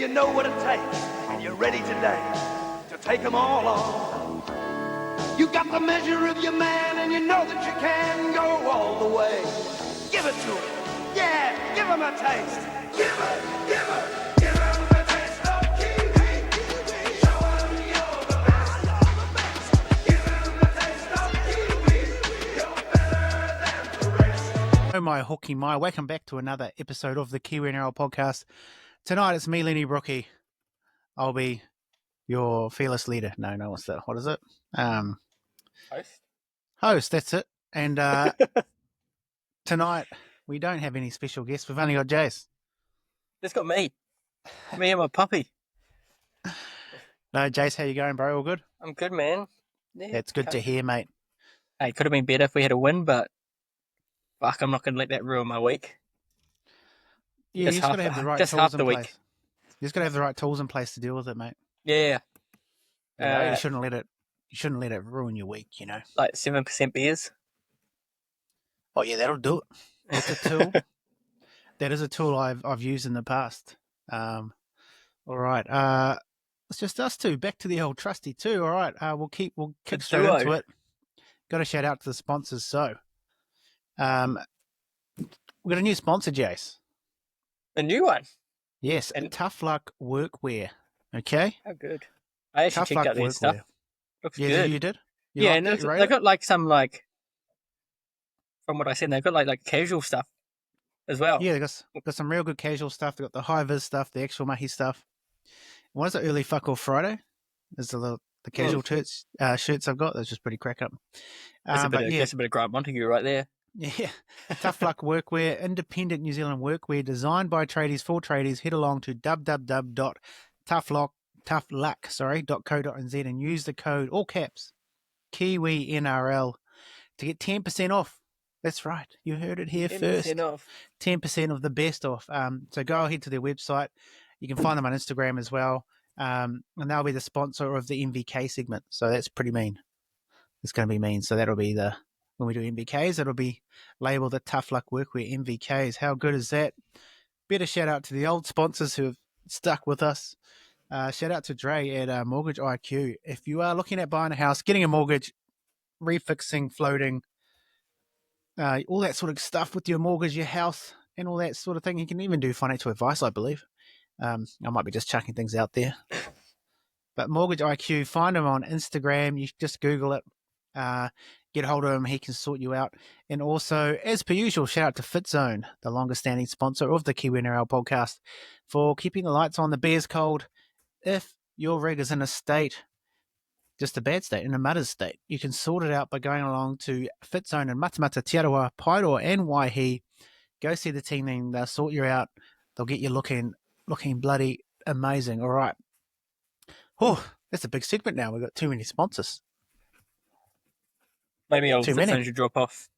You know what it takes, and you're ready today to take them all on. You got the measure of your man, and you know that you can go all the way. Give it to him. Yeah, give him a taste. Give him a taste of Kiwi. Show him you're the best. Give him a taste of Kiwi. You're better than the rest. Oh my hooky my, welcome back to another episode of the Kiwi NRL podcast. Tonight it's me, Lennie Brookie. I'll be your fearless leader. No, what's that? What is it? Host, that's it. And tonight we don't have any special guests. We've only got Jace. It's got me. Me and my puppy. No, Jace, how you going, bro? All good? I'm good, man. Yeah, That's good to hear, mate. Hey, could have been better if we had a win, but fuck, I'm not going to let that ruin my week. Yeah, you just got to have the right tools in place. You just got to have the right tools in place to deal with it, mate. Yeah. You shouldn't let it ruin your week, you know. Like 7% beers. Oh yeah, that'll do it. That's a tool. That is a tool I've used in the past. All right. It's just us two. Back to the old trusty two. All right. We'll kick straight into it. Got to shout out to the sponsors. So, we've got a new sponsor, Jace. A new one? Yes, and Tough Luck Workwear. Okay. How good. I actually checked out their stuff. Looks good. Yeah, you did? And they've got like some like, from what I said, they've got like casual stuff as well. Yeah, they've got some real good casual stuff. They've got the high-vis stuff, the actual mahi stuff. What is it, Early Fuck Off Friday? Is the casual shirts I've got. That's just pretty crack up. That's a bit of Grant Montague right there. Yeah. Tough Luck Workwear, independent New Zealand workwear designed by tradies for tradies. Head along to www.toughluck.co.nz and use the code, all caps, Kiwi NRL, to get 10% off. That's right. You heard it here 10% first. 10% off. 10% of the best off. So go ahead to their website. You can find them on Instagram as well. And they'll be the sponsor of the MVK segment. So that's pretty mean. It's going to be mean. So that'll be when we do MVKs, it'll be labeled the Tough Luck Workwear MVKs. How good is that? Better shout out to the old sponsors who have stuck with us. Shout out to Dre at Mortgage IQ. If you are looking at buying a house, getting a mortgage, refixing, floating, all that sort of stuff with your mortgage, your house, and all that sort of thing, you can even do financial advice, I believe. I might be just chucking things out there. But Mortgage IQ, find him on Instagram. You just Google it. Get hold of him. He can sort you out. And also, as per usual, shout out to Fitzone, the longest standing sponsor of the Kiwi NRL podcast, for keeping the lights on, the beers cold. If your rig is in a state, just a bad state, in a mudders state, you can sort it out by going along to Fitzone in Matamata, Tiarawa, Paeroa, and Waihi. Go see the team, and they'll sort you out. They'll get you looking bloody amazing. All right. Oh, that's a big segment now. We've got too many sponsors. Maybe Fitzone should drop off.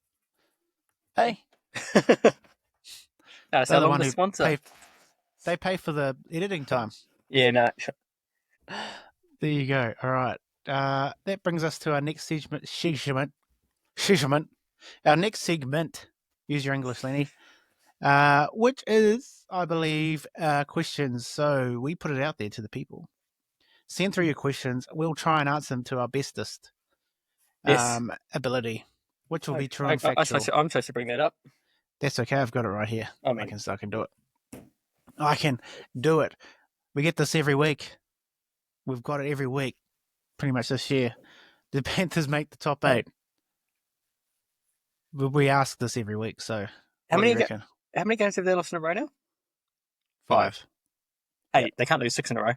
Hey. No, so long the sponsor. They pay for the editing time. Yeah, no. There you go. All right. That brings us to our next segment. Our next segment, use your English, Lennie, which is, I believe, questions. So we put it out there to the people. Send through your questions. We'll try and answer them to our bestest ability, which will be true and factual. I'm supposed to bring that up. That's okay. I've got it right here. I can do it. I can do it. We get this every week. We've got it every week, pretty much this year. The Panthers make the top 8. We ask this every week. So how many games have they lost in a row now? 5. Hey, they can't lose 6 in a row.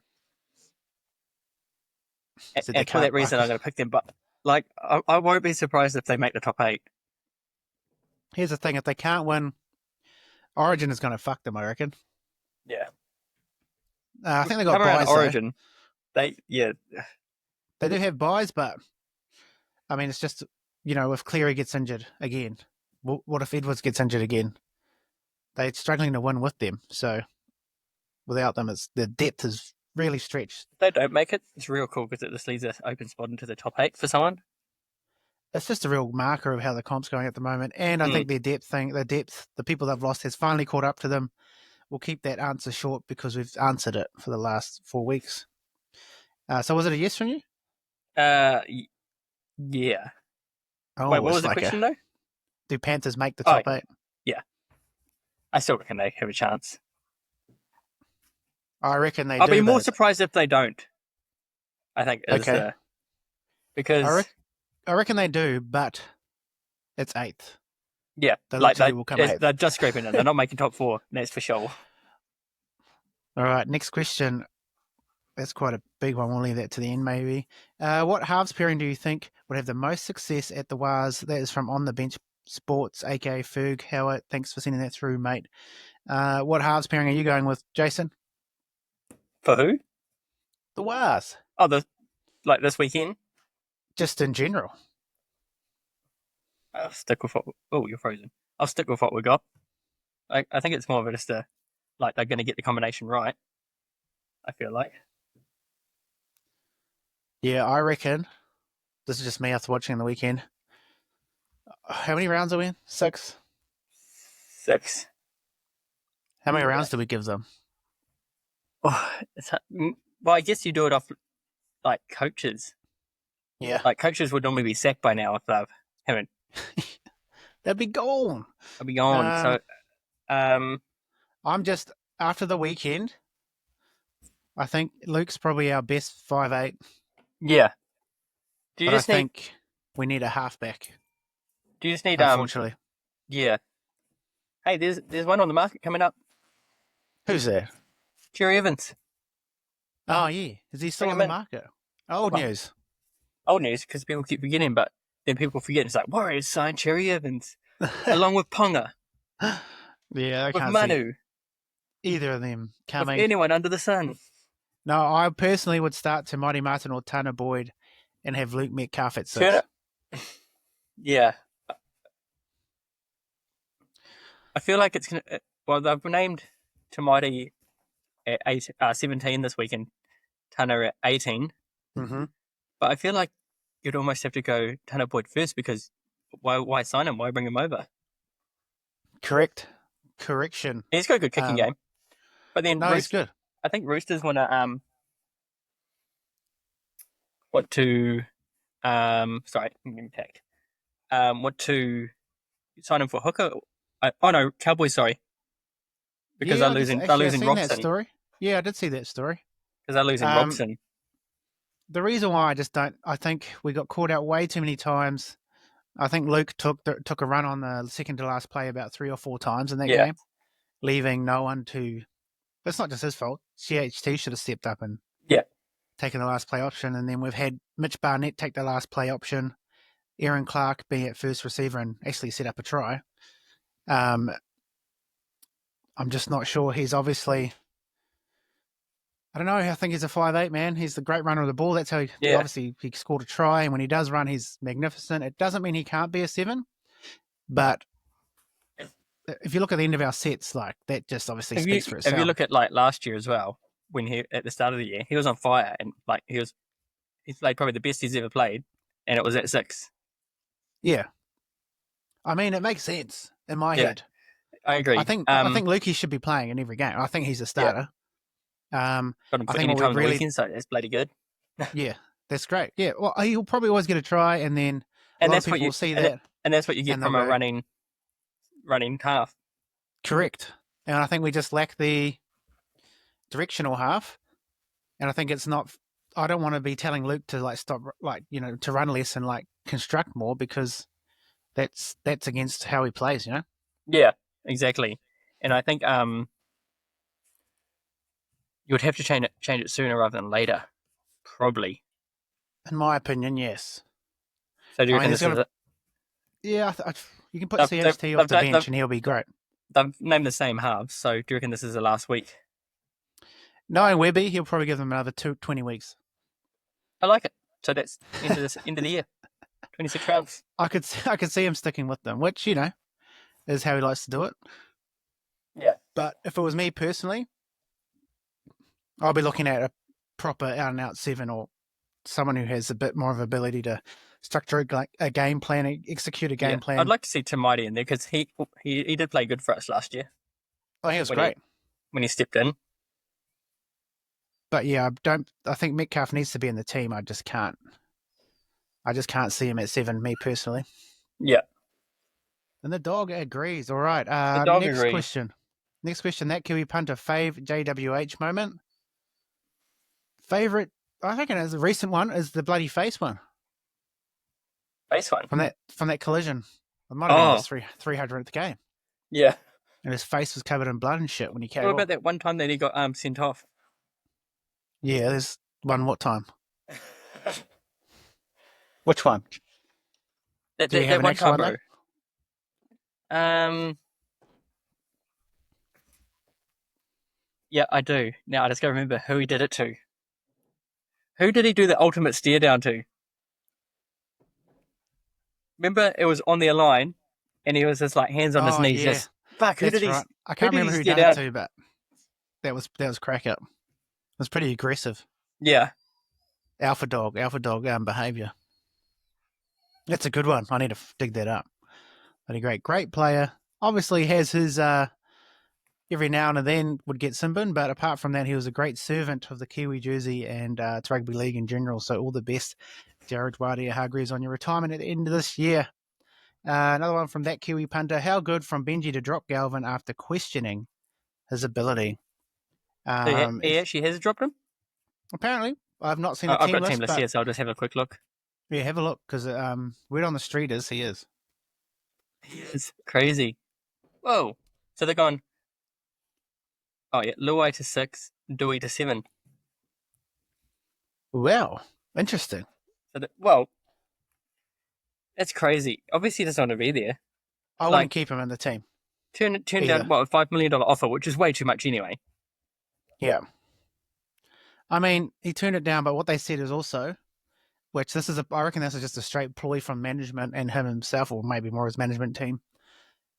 And for that reason, I'm going to pick them. But like, I won't be surprised if they make the top 8. Here's the thing: if they can't win, Origin is going to fuck them, I reckon. Yeah. I think they got buys. Origin. They do have buys, but I mean, it's just, if Cleary gets injured again, what if Edwards gets injured again? They're struggling to win with them, so without them, the depth is really stretched. If they don't make it, it's real cool because it just leaves an open spot into the top 8 for someone. It's just a real marker of how the comp's going at the moment, and I think the people they've lost has finally caught up to them. we'll keep that answer short because we've answered it for the last 4 weeks. So was it a yes from you? Yeah. Oh, Wait, what it's was the like question though? do Panthers make the top 8? Yeah. I still reckon they have a chance. I reckon they I'll do. be more but surprised if they don't. I think is Okay. because I reckon they do, but it's 8th. yeah, They like literally will come 8th. they're just scraping it. They're not making top 4. That's for sure. All right, next question. That's quite a big one. We'll leave that to the end, maybe. What halves pairing do you think would have the most success at the Wars? That is from On the Bench Sports, aka Ferg Howard. Thanks for sending that through, mate. What halves pairing are you going with, Jason? For who? The Wars. Oh, this weekend. Just in general. I'll stick with what. Oh, you're frozen. I'll stick with what we got. I think it's more of just they're going to get the combination right. I feel like. Yeah, I reckon. This is just me after watching the weekend. How many rounds are we in? 6? 6. How many rounds do we give them? Oh, well, I guess you do it off like coaches. Yeah. Like coaches would normally be sacked by now if they haven't. They'd be gone. I'll be gone. I'm just after the weekend. I think Luke's probably our best 5'8". Yeah. I think we need a halfback. Do you just need unfortunately? Yeah. Hey, there's one on the market coming up. Who's there? Cherry Evans. Oh yeah, is he still on the market? Old news. Old news because people keep forgetting, but then people forget. It's like Warriors signed Cherry Evans along with Ponga. Yeah, I with can't Manu. see either of them coming. With anyone under the sun. No, I personally would start to Mighty Martin or Tanner Boyd and have Luke Metcalf at 6. Yeah. I feel like it's going to... Well, they've named Tamati at 17 this week and Tanner at 18. Mm-hmm. But I feel like you'd almost have to go Tanner Boyd first because why sign him? Why bring him over? Correction. He's got a good kicking game. But then he's good. I think Roosters want to want to sign him for hooker. Cowboys, sorry. Because they're losing Roxon. That story. Yeah, I did see that story. Because they're losing Roxon. The reason why I think we got caught out way too many times. I think Luke took a run on the second to last play about 3 or 4 times in that game, leaving no one to. That's not just his fault. CHT should have stepped up and taken the last play option. And then we've had Mitch Barnett take the last play option, Aaron Clark be at first receiver and actually set up a try. I'm just not sure. He's obviously, I don't know. I think he's a 5'8", man. He's the great runner of the ball. That's how he scored a try. And when he does run, he's magnificent. It doesn't mean he can't be a 7, but if you look at the end of our sets, like that just obviously speaks for itself. If you look at like last year as well, when he at the start of the year, he was on fire and like he played probably the best he's ever played, and it was at 6. Yeah, I mean it makes sense in my head. I agree. I think Lukey should be playing in every game. I think he's a starter. Got him for I think any time on the weekend, so that's bloody good. Yeah, that's great. Yeah, well, he'll probably always get a try, and then that's what you see that, and that's what you get from a running half. Correct, and I think we just lack the directional half, and I think it's not. I don't want to be telling Luke to like stop, like to run less and like construct more because that's against how he plays, Yeah, exactly, and I think you would have to change it sooner rather than later, probably. In my opinion, yes. So do you reckon this is it? Yeah, you can put CHT off the bench and he'll be great. They've named the same halves, so do you reckon this is the last week? Knowing Webby, he'll probably give them another 20 weeks. I like it. So that's end of the year. 26 rounds. I could see him sticking with them, which, is how he likes to do it. Yeah. But if it was me personally, I'll be looking at a proper out-and-out 7 or someone who has a bit more of ability to structure a game plan, execute a game plan. I'd like to see Tim Mighty in there because he did play good for us last year. Oh, he was great. when he stepped in. But yeah, I think Metcalf needs to be in the team. I just can't see him at 7, me personally. Yeah. And the dog agrees. All right. The dog next agrees. question. Next question. That Kiwi punter JWH moment. Favorite, I think it is a recent one, is the bloody face one. Face one? From that collision. It might have been his 300th game. Yeah. And his face was covered in blood and shit when he came What off. about that one time that he got sent off? Yeah, there's one. What time? Which one? That Do you have an one extra time, one, bro. Yeah, I do. Now I just gotta remember who he did it to. Who did he do the ultimate stare down to? Remember, it was on their line, and he was just like hands on his knees, yeah. just fuck. Who That's did he? right. I can't remember who done it to, but that was crack up. It was pretty aggressive. Yeah. Alpha dog behaviour. That's a good one. I need to dig that up. But a great player. Obviously has his every now and then would get Simbin, but apart from that, he was a great servant of the Kiwi jersey and to rugby league in general. So all the best, Jared Wadia-Hargreaves, on your retirement at the end of this year. Another one from that Kiwi punter. How good from Benji to drop Galvin after questioning his ability. He actually has dropped him? Apparently. I've not seen the team list. I've got team list here, so I'll just have a quick look. Yeah, have a look, because word on the street is he is. He is crazy. Whoa. So they're gone. Oh, yeah. Luai to 6, Dewey to 7. Wow. Interesting. So that's crazy. Obviously, he doesn't want to be there. I wouldn't keep him in the team. Turn down, a $5 million offer, which is way too much anyway. Yeah. I mean, he turned it down, but what they said is also, which I reckon this is just a straight ploy from management and him himself, or maybe more his management team,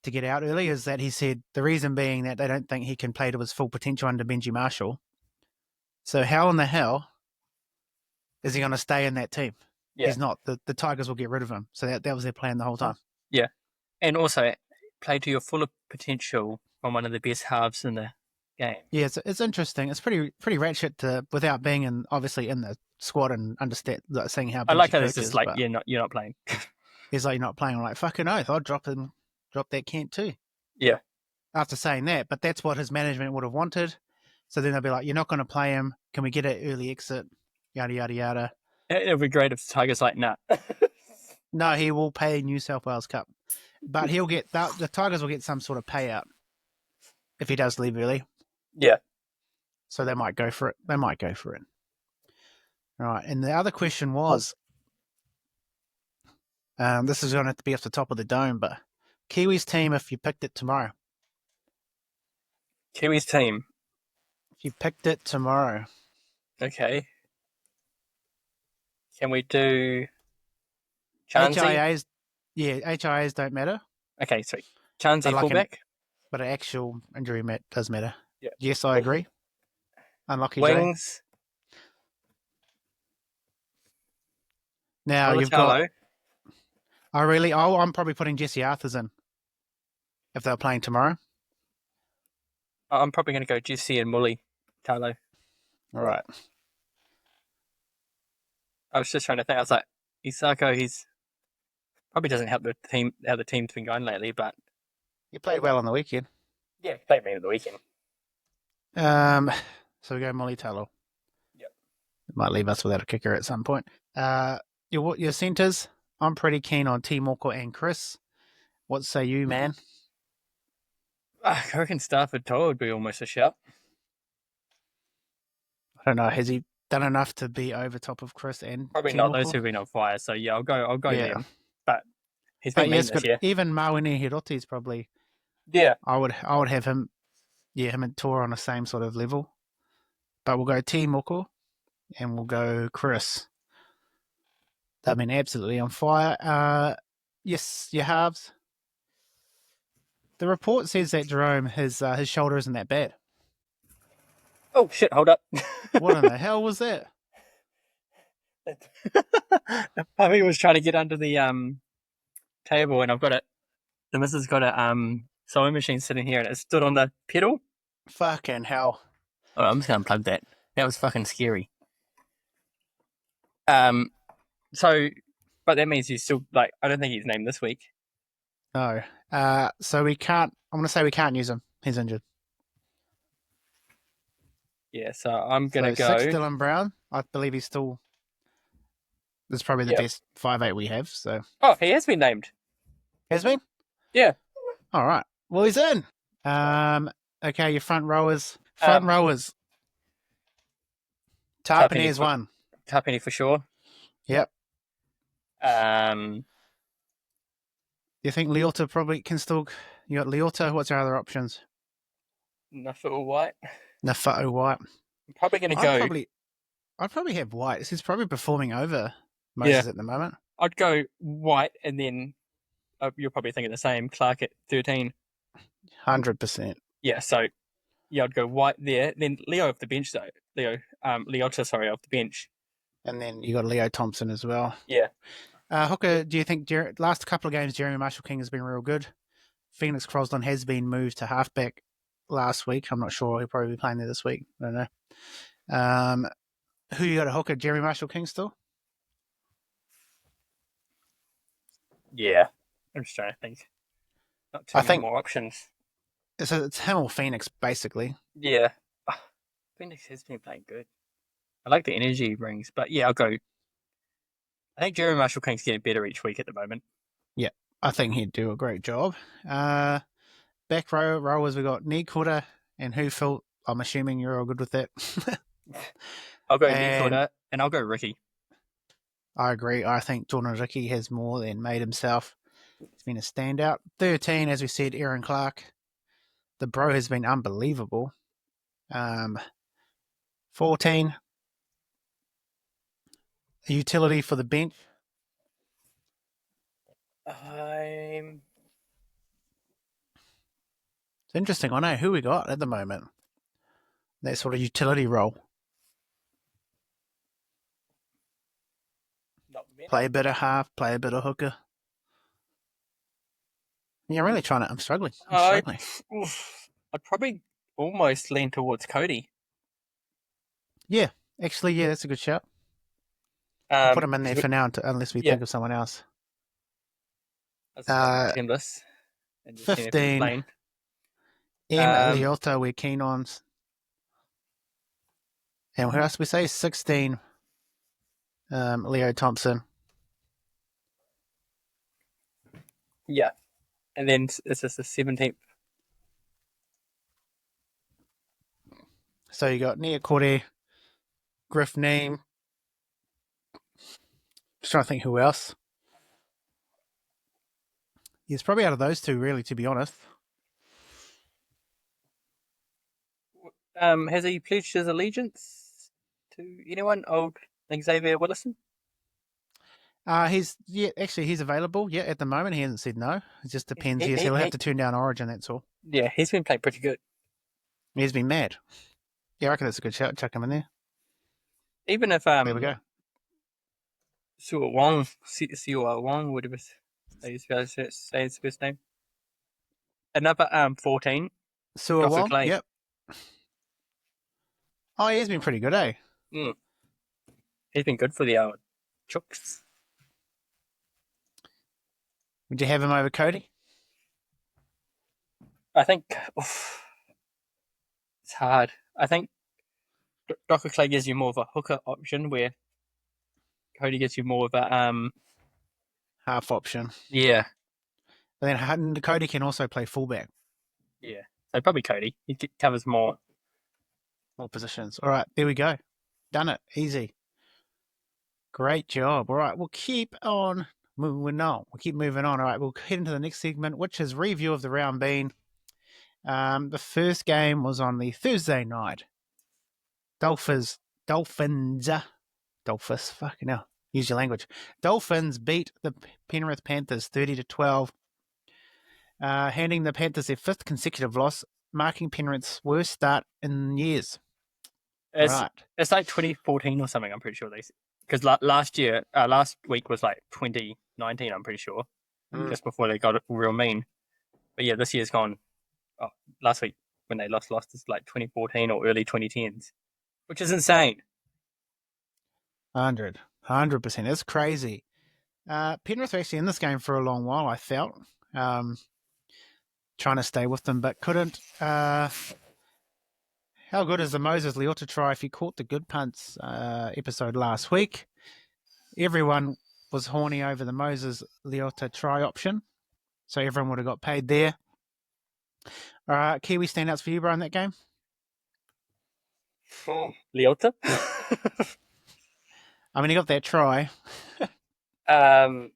to get out early, is that he said the reason being that they don't think he can play to his full potential under Benji Marshall. So how in the hell is he going to stay in that team? Yeah. He's not. The Tigers will get rid of him. So that was their plan the whole time. Yeah. And also, play to your full potential from one of the best halves in the game. Yeah, it's interesting. It's pretty ratchet without being obviously in the squad and understand seeing how. I like how it's just like you're not playing. He's like, you're not playing. I'm like, fucking oath, I'll drop that Kent too. Yeah. After saying that, but that's what his management would have wanted. So then they'll be like, you're not going to play him. Can we get an early exit? Yada yada yada. It would be great if the Tigers like, nah. No, he will pay New South Wales Cup, but he'll get the Tigers will get some sort of payout if he does leave early. Yeah. So they might go for it. All right. And the other question was, this is going to have to be off the top of the dome, but Kiwis team, if you picked it tomorrow. Kiwis team. If you picked it tomorrow. Okay. Can we do Chansey? HIAs? Yeah, HIAs don't matter. Okay, sweet. Chansey fullback? But an actual injury does matter. Yeah. Yes, I agree. Unlucky Wings. Jay. Now you've got... I'm probably putting Jesse Arthurs in if they're playing tomorrow. I'm probably going to go Jesse and Mully Talo. All right. I was just trying to think. I was like, Isako, he's probably doesn't help the team, how the team's been going lately, but he played well on the weekend. Yeah, he played me on the weekend. So we go Molly Talo. Yep. It might leave us without a kicker at some point. Your centres, I'm pretty keen on T Moko and Chris. What say you, man? I reckon Stafford Toa would be almost a shout. I don't know. Has he done enough to be over top of Chris and probably T not? Moko? Those who've been on fire. So yeah, I'll go them. But he's been mean this year. Even Mawene Hiroti's probably. Yeah, I would have him. Yeah, him and Tor on the same sort of level. But we'll go T Moko and we'll go Chris. I mean, absolutely on fire. Yes, your halves. The report says that Jerome, his shoulder isn't that bad. Oh shit! Hold up. What in the hell was that? Puppy was trying to get under the table, and I've got it. The missus got a sewing machine sitting here, and it stood on the pedal, Fucking hell. Oh, I'm just gonna plug that. That was fucking scary. So, but that means he's still like. I don't think he's named this week. No. So we can't. I'm going to say we can't use him. He's injured. Yeah, so I'm gonna So 6 go. Dylan Brown. I believe he's still. This is probably the Yep. best 5'8" we have. So Oh, he has been named. has been. Yeah. All right. Well, he's in. Okay, your front rowers. Tapine Tarpany is for- one. Tapine for sure. Yep. Um, You think Leota probably can still? You got Leota. What's our other options? Nafua White. Nafa'u White. I'm probably gonna go. I'd probably have White. He's probably performing over Moses at the moment. I'd go White, and then you're probably thinking the same. Clark at 13. 100%. Yeah, so yeah, I'd go White there. Then Leo off the bench though. Leota, sorry, off the bench. And then you got Leo Thompson as well. Yeah. Hooker, do you think last couple of games Jeremy Marshall King has been real good? Phoenix Crosland has been moved to halfback last week. I'm not sure. He'll probably be playing there this week. I don't know. Who you got at hooker? Jeremy Marshall King still? Yeah. I'm just trying to think. Not too many more options. It's him or Phoenix, basically. Yeah. Phoenix has been playing good. I like the energy he brings, but yeah, I'll go. I think Jeremy Marshall King's getting better each week at the moment. Yeah, I think he'd do a great job. Back rowers, we got Nikota and Hufil. I'm assuming you're all good with that. I'll go Nikota and I'll go Ricky. I agree. I think Jordan Ricky has more than made himself. He's been a standout. 13, as we said, Aaron Clark. The bro has been unbelievable. 14, a utility for the bench. It's interesting. I know who we got at the moment. That sort of utility role. Play a bit of half, play a bit of hooker. Yeah, I'm really trying to. I'm struggling. I'd probably almost lean towards Cody. Yeah, actually, yeah, that's a good shout. I'll put him in there for now unless we think of someone else. 15. Leota, we're keen on. And who else we say? 16, Leo Thompson. Yeah. And then it's just the 17th. So you got Nia Corday, Griff Neem. Just trying to think who else. He's probably out of those two, really, to be honest. Has he pledged his allegiance to anyone? Old Xavier Willison? He's available. Yeah, at the moment he hasn't said no. It just depends. He'll have to turn down Origin. That's all. Yeah, he's been playing pretty good. He's been mad. Yeah, I reckon that's a good shout. Chuck him in there. Even if there we go. Siua Wong, whatever say his first name. Another 14. Siua Wong. Yep. Oh, he's been pretty good, eh? Mm. He's been good for the Chooks. Would you have him over Cody? I think it's hard. I think Docker Clay gives you more of a hooker option, where Cody gives you more of a half option. Yeah. But then Cody can also play fullback. Yeah. So probably Cody. He covers more positions. All right, there we go. Done it. Easy. Great job. All right, we'll keep on moving on. We'll keep moving on. All right, we'll head into the next segment, which is review of the round bean. The first game was on the Thursday night. Dolphins, fucking hell, use your language. Dolphins beat the Penrith Panthers 30-12, handing the Panthers their 5th consecutive loss, marking Penrith's worst start in years. It's like 2014 or something, I'm pretty sure. Because last week was like 2019, I'm pretty sure, just before they got real mean. But yeah, this year's gone. Oh, last week when they lost is like 2014 or early 2010s, which is insane. 100%. It's crazy. Penrith were actually in this game for a long while, I felt. Trying to stay with them, but couldn't. How good is the Moses Leota try if he caught the good punts episode last week? Everyone was horny over the Moses Leota try option, so everyone would have got paid there. All right, Kiwi standouts for you, bro, in that game? Leota? I mean, he got that try. Shit.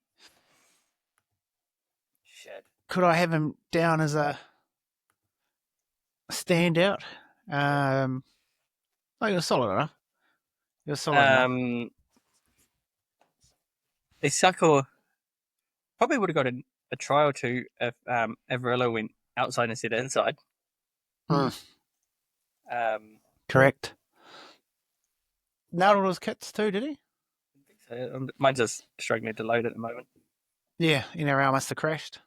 Could I have him down as a standout? Oh, he was solid enough. He was solid enough. Isako probably would have got a try or two if Averillo went outside instead of inside. Correct. Nailed all his kits too, did he? Mine's just struggling to load at the moment. Yeah, NRL must have crashed.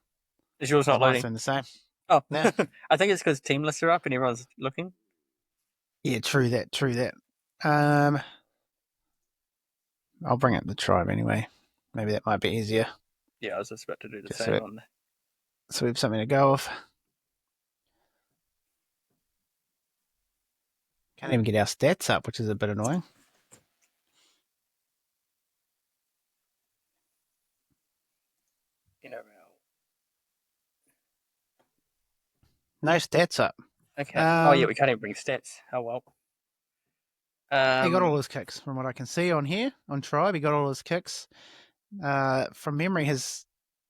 Is yours not loading? The same. Oh, no. I think it's because team lists are up and everyone's looking. Yeah, true that. I'll bring up the tribe anyway. Maybe that might be easier. Yeah, I was just about to do the same on there. So we have something to go off. Can't even get our stats up, which is a bit annoying. NRL. No stats up. Okay. Oh yeah, we can't even bring stats. Oh well. He got all his kicks from what I can see on here on Tribe. He got all his kicks. From memory, his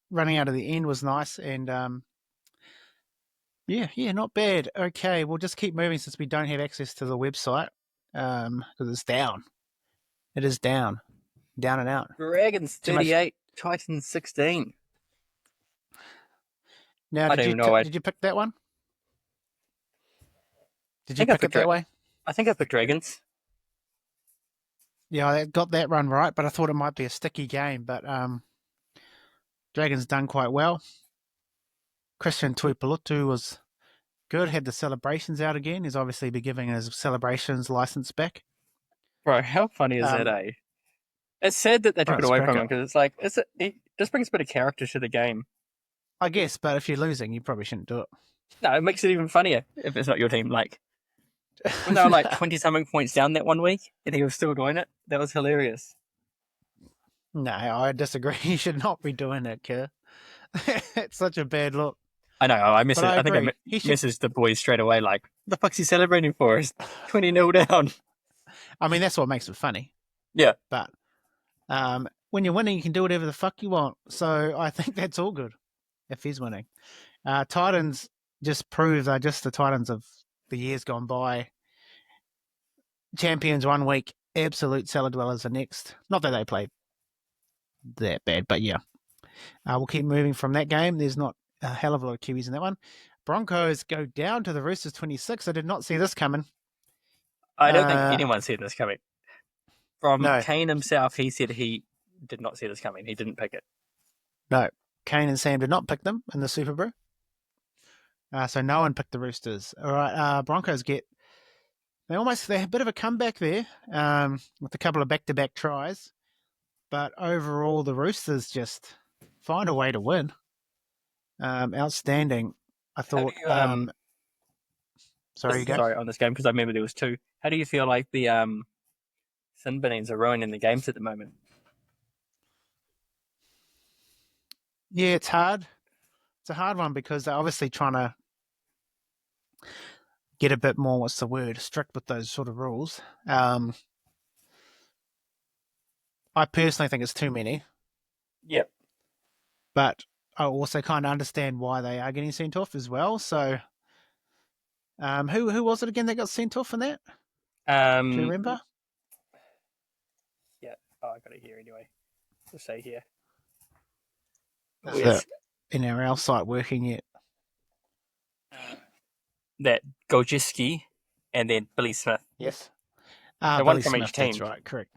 running out of the end was nice, and yeah, not bad. Okay, we'll just keep moving since we don't have access to the website because it's down. It is down and out. Dragons 38, Titans 16. Now, did you pick that one? Did you pick it that way? I think I picked Dragons. Yeah, I got that run right, but I thought it might be a sticky game. But Dragons done quite well. Christian Tuipulotu was good, had the celebrations out again. He's obviously been giving his celebrations license back. Bro, how funny is that, eh? It's sad that they took it away from him because it's like, it just brings a bit of character to the game. I guess, but if you're losing, you probably shouldn't do it. No, it makes it even funnier if it's not your team. Like, when they were like 20-something points down that 1 week and he was still doing it, that was hilarious. No, I disagree. You should not be doing it, Kerr. It's such a bad look. I know. I think I messaged the boys straight away like, what the fuck's he celebrating for? He's 20-0 down. I mean, that's what makes it funny. Yeah. But when you're winning, you can do whatever the fuck you want. So I think that's all good if he's winning. Titans just prove they're just the Titans of the years gone by. Champions 1 week, absolute cellar dwellers the next. Not that they played that bad, but yeah. We'll keep moving from that game. There's not a hell of a lot of Kiwis in that one. Broncos go down to the Roosters 26. I did not see this coming. I don't think anyone's seen this coming. From Kane himself, he said he did not see this coming. He didn't pick it. No. Kane and Sam did not pick them in the Super Brew. So no one picked the Roosters. All right, Broncos they had a bit of a comeback there with a couple of back-to-back tries. But overall, the Roosters just find a way to win. Outstanding. I thought... Sorry, on this game, because I remember there was two. How do you feel like the Sin Binnings are ruining the games at the moment? Yeah, it's hard. It's a hard one because they're obviously trying to get a bit more, strict with those sort of rules. I personally think it's too many. Yep. But I also kind of understand why they are getting sent off as well. So, who was it again that got sent off in that? Do you remember? Yeah. Oh, I got it here anyway. Let's say here. Is the NRL site working yet? That Goljiski and then Billy Smith. Yes. One from each team. That's right, correct.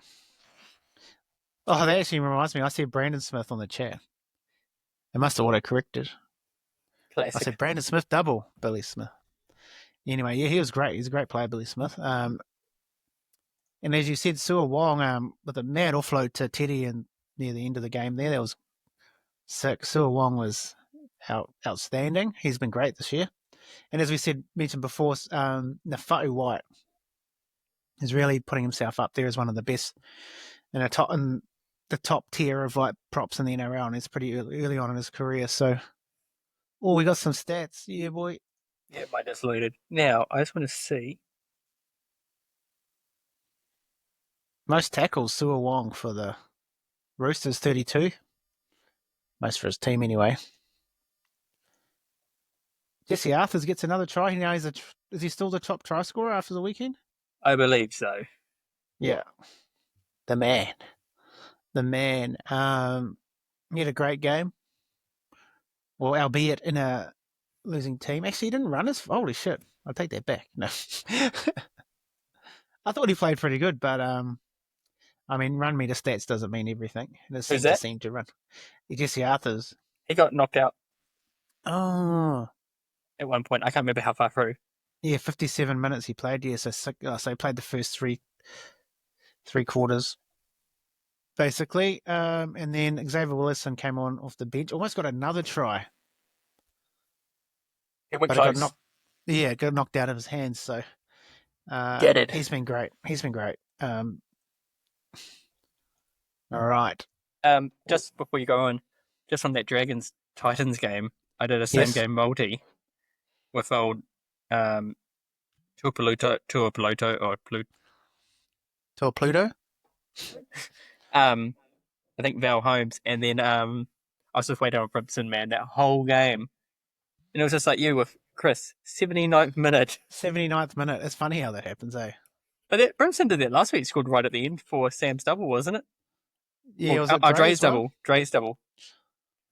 Oh, that actually reminds me. I see Brandon Smith on the chat. It must have auto-corrected. Classic. I said Brandon Smith double, Billy Smith. Anyway, yeah, he was great. He's a great player, Billy Smith. And as you said, Sua Wong with a mad offload to Teddy and near the end of the game there, that was sick. Sua Wong was outstanding. He's been great this year. And as we mentioned before, Nafa'u White is really putting himself up there as one of the best in the top tier of like props in the NRL, and it's pretty early on in his career. So, we got some stats, yeah, boy. Yeah, mine is loaded. Now, I just want to see. Most tackles, Sua Wong for the Roosters, 32. Most for his team, anyway. Jesse Arthurs gets another try. Now is he still the top try scorer after the weekend? I believe so. Yeah. The man. He had a great game. Well, albeit in a losing team. Actually, he didn't run as... Holy shit. I'll take that back. No. I thought he played pretty good, but run meter stats doesn't mean everything. It Who's that? seemed to run. Jesse Arthurs. He got knocked out Oh. at one point. I can't remember how far through. Yeah, 57 minutes he played. Yeah, so he played the first three quarters, basically. And then Xavier Willison came on off the bench. Almost got another try. It went But close. it got knocked out of his hands. So Get it. He's been great. All right. Just before you go on, just from that Dragons Titans game, I did a same game multi with old Tuapeloto or Pluto. I think Val Holmes, and then I was just waiting on Brimson, man, that whole game. And it was just like you with Chris, 79th minute. 79th minute. It's funny how that happens, eh? But Brimson did that last week, scored right at the end for Sam's double, wasn't it? Yeah, Or, Dre's double. Dre's double.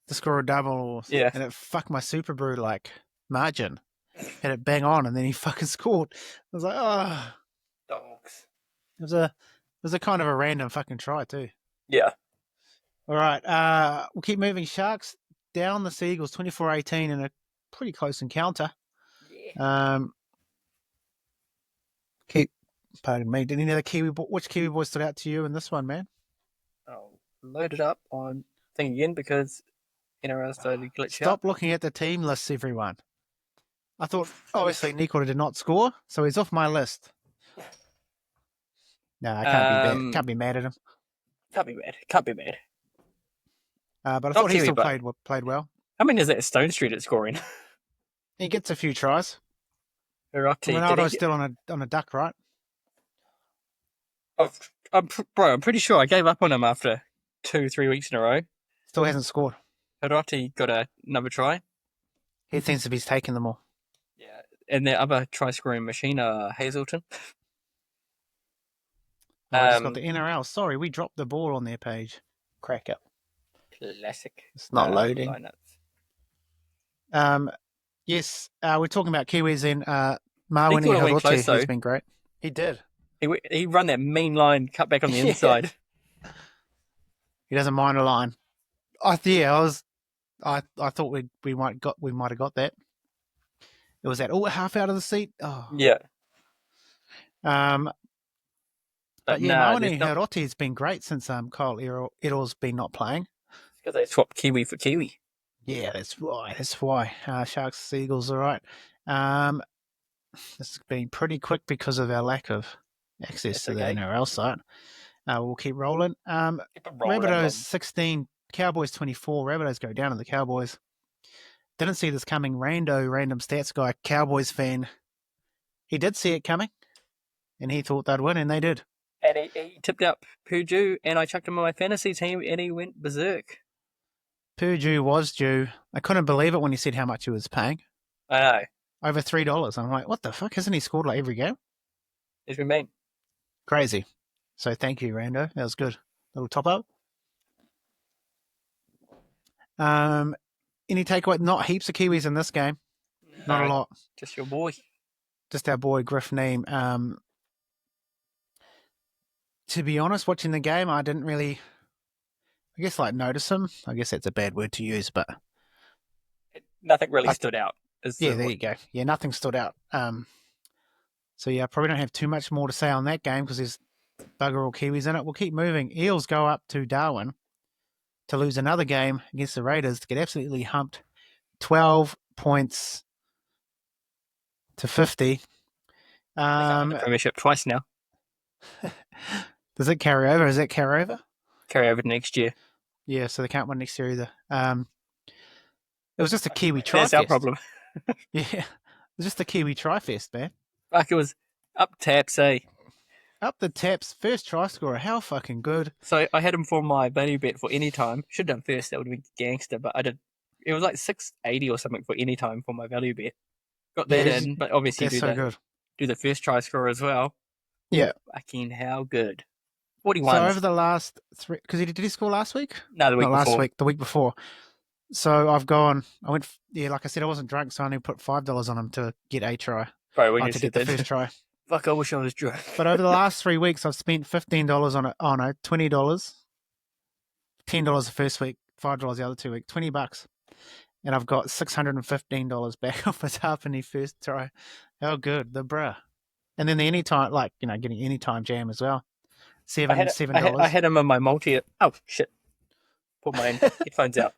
To score a double. Yeah. And it fucked my Super Brew, margin. Had it bang on, and then he fucking scored. I was like, oh. Dogs. It was a kind of a random fucking try, too. Yeah. All right. We'll keep moving. Sharks down the Seagulls 24-18 in a pretty close encounter. Yeah. Pardon me. Did any other which Kiwi boy stood out to you in this one, man? I'll load it up on thing again because NRL started to glitch out. Stop looking at the team lists, everyone. I thought, obviously, Nico did not score, so he's off my list. No, I can't be mad at him. Can't be mad. But I thought he still played well. How many is that Stone Street at scoring? He gets a few tries. Hiroti, Ronaldo's still on a duck, right? I'm pretty sure I gave up on him after 2-3 weeks in a row. Still hasn't scored. Hiroti got another try. He thinks if he's taken them all. Yeah, and the other try-scoring machine, Hazelton. I just got the NRL. Sorry, we dropped the ball on their page. Crack up. Classic. It's not loading. Lineups. Yes, we're talking about Kiwis and Marwini Hiroti, who's been great. He did. He run that mean line, cut back on the inside. He doesn't mind a line. I thought we might have got that. It was that half out of the seat. Oh. Yeah. But Marwini Hiroti's been great since Kyle Eddle's been not playing. Because they swapped Kiwi for Kiwi. Yeah, that's why. Sharks, Seagulls, all right. This has been pretty quick because of our lack of access to the NRL site. We'll keep rolling. Rabbitohs 16, Cowboys 24. Rabbitohs go down to the Cowboys. Didn't see this coming. Random stats guy, Cowboys fan. He did see it coming, and he thought they'd win, and they did. And he tipped up Purdue, and I chucked him on my fantasy team, and he went berserk. Purdue was due. I couldn't believe it when he said how much he was paying. I know. Over $3. I'm like, what the fuck? Hasn't he scored every game? He's been mean. Crazy. So thank you, Rando. That was good. Little top up. Any takeaway? Not heaps of Kiwis in this game. No, not a lot. Just your boy. Just our boy Griff Neem. To be honest, watching the game, I didn't really, notice him. I guess that's a bad word to use, but nothing really stood out. There you go. Yeah, nothing stood out. So yeah, I probably don't have too much more to say on that game because there's bugger all Kiwis in it. We'll keep moving. Eels go up to Darwin to lose another game against the Raiders to get absolutely humped. 12 points to 50. They can't win the premiership twice now. Does it carry over? Is that carry over? Carry over to next year. Yeah, so they can't win next year either. It was just a Kiwi try That's our problem. Yeah, it was just a Kiwi try fest, man. Fuck, it was up taps, eh? Up the taps, first try scorer. How fucking good. So I had him for my value bet for any time. Should have done first, that would have been gangster, but I did. It was like 680 or something for any time for my value bet. Got that in, but obviously do the first try scorer as well. Yeah. Fucking how good. 41. So over the last three, because did he score last week? No, the week Not before. last week, the week before. So I went, like I said, I wasn't drunk, so I only put $5 on him to get a try. Bro, when you to said get the that, first try. fuck, I wish I was drunk. But over the last 3 weeks, I've spent $15 on it. Oh no, $20, $10 the first week, $5 the other 2 weeks, $20, and I've got $615 back off his halfpenny first try. How good, the bruh. And then the anytime, getting anytime jam as well. $7. I had him in my multi. Oh shit! Put my headphones out.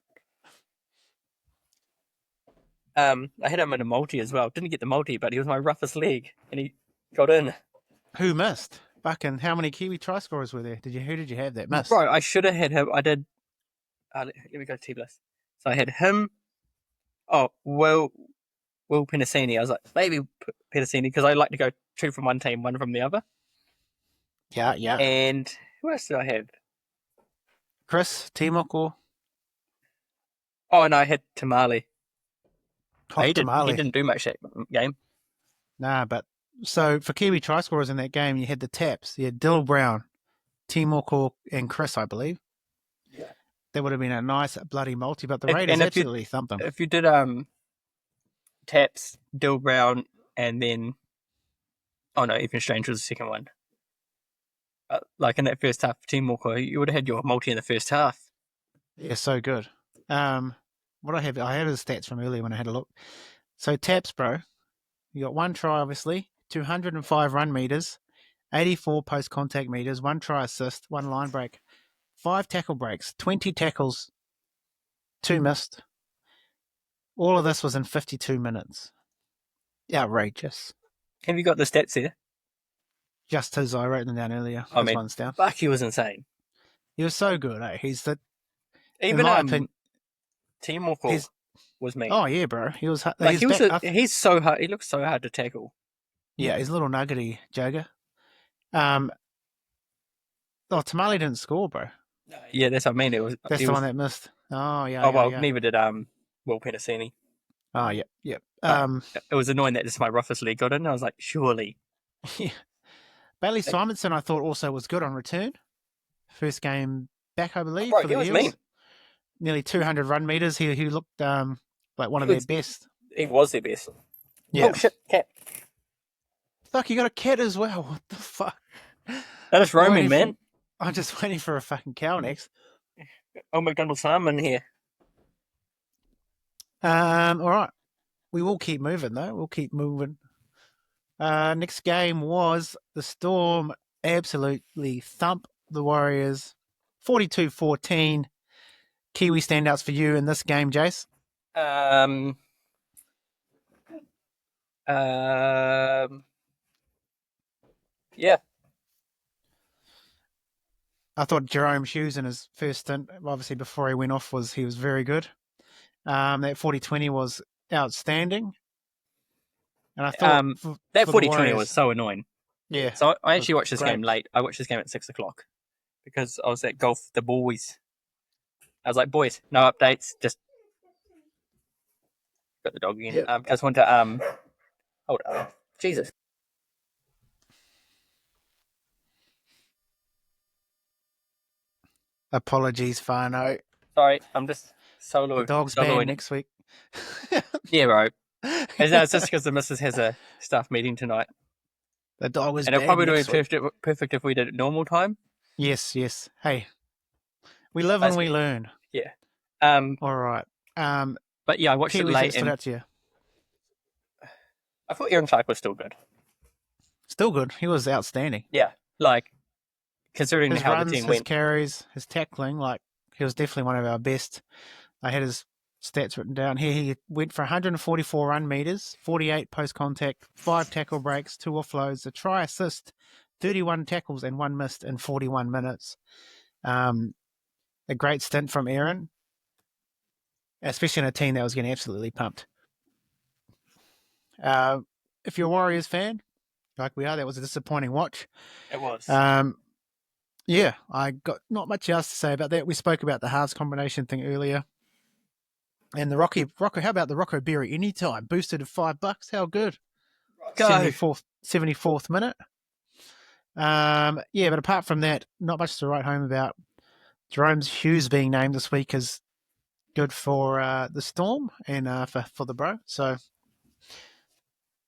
I had him in a multi as well. Didn't get the multi, but he was my roughest leg, and he got in. Who missed? Fucking how many Kiwi try scorers were there? Who did you have that missed? Bro, I should have had him. I did. Let me go to T-Bliss. So I had him. Oh, Will Penasini. I was like, maybe Penasini, because I like to go two from one team, one from the other. Yeah. And who else did I have? Chris, Timoko. Oh, and I had Tamale. He Tamale. didn't do much that game. Nah, but so for Kiwi try scorers in that game, you had the taps. You had Dill Brown, Timoko, and Chris, I believe. Yeah. That would have been a nice bloody multi, but the Raiders absolutely thumped them. If you did taps, Dill Brown, and then Ethan Strange was the second one. Like in that first half of Timoko, you would have had your multi in the first half. Yeah, so good. What I have his stats from earlier when I had a look. So taps, bro. You got one try, obviously, 205 run meters, 84 post contact meters, one try assist, one line break, 5 tackle breaks, 20 tackles, 2 missed. All of this was in 52 minutes. Outrageous. Have you got the stats there? Just as I wrote them down earlier. I mean, ones down. Fuck, he was insane. He was so good, eh? He's the even Timoko was mean. Oh yeah, bro. He was. He's so hard. He looks so hard to tackle. Yeah, he's a little nuggety jogger. Tamale didn't score, bro. Yeah, that's what I mean. That's the one that missed. Oh yeah. Neither did Will Penasini. Oh yeah. It was annoying that this is my roughest league got in. I was like, surely. Yeah. Bailey Simonson, I thought also was good on return. First game back, I believe. Bro, for he the was Eels. mean. Nearly 200 run meters. He looked like one of their best. He was their best. Yeah. Oh shit, cat. Fuck, you got a cat as well. What the fuck? That is roaming, man. I'm just waiting for a fucking cow next. Oh, McDonald's farm in here. All right. We will keep moving, though. We'll keep moving. Next game was the Storm absolutely thump the Warriors 42-14. Kiwi standouts for you in this game, Jace? Yeah. I thought Jerome Hughes in his first stint, obviously before he went off, he was very good. That 40-20 was outstanding. And I thought that 40-20 was so annoying. Yeah. So I actually watched this game late. I watched this game at 6:00 because I was at golf with the boys. I was like, boys, no updates, just got the dog again. Yeah. Just want to hold on. Jesus. Apologies, Fano. Sorry, I'm just solo. The dog's soloing. banned next week. Yeah, bro. It's just because the missus has a staff meeting tonight. The dog was and banned. It'll probably be perfect if we did it normal time. Yes. Hey, we live and we learn. Yeah. All right. But yeah, I watched it late. Stood out to you. I thought Aaron Clark was still good. Still good. He was outstanding. Yeah, like considering His how runs, the team his went. carries, his tackling, like he was definitely one of our best. I had his stats written down here. He went for 144 run meters, 48 post contact, 5 tackle breaks, 2 offloads, a try assist, 31 tackles, and 1 missed in 41 minutes. A great stint from Aaron, especially in a team that was getting absolutely pumped. If you're a Warriors fan, like we are, that was a disappointing watch. It was. Yeah, I got not much else to say about that. We spoke about the halves combination thing earlier. And the Rocco, how about the Rocco Berry anytime? Boosted to $5. How good? Go. 74th minute. Yeah, but apart from that, not much to write home about. Jerome Hughes being named this week is good for the Storm and for the Bro. So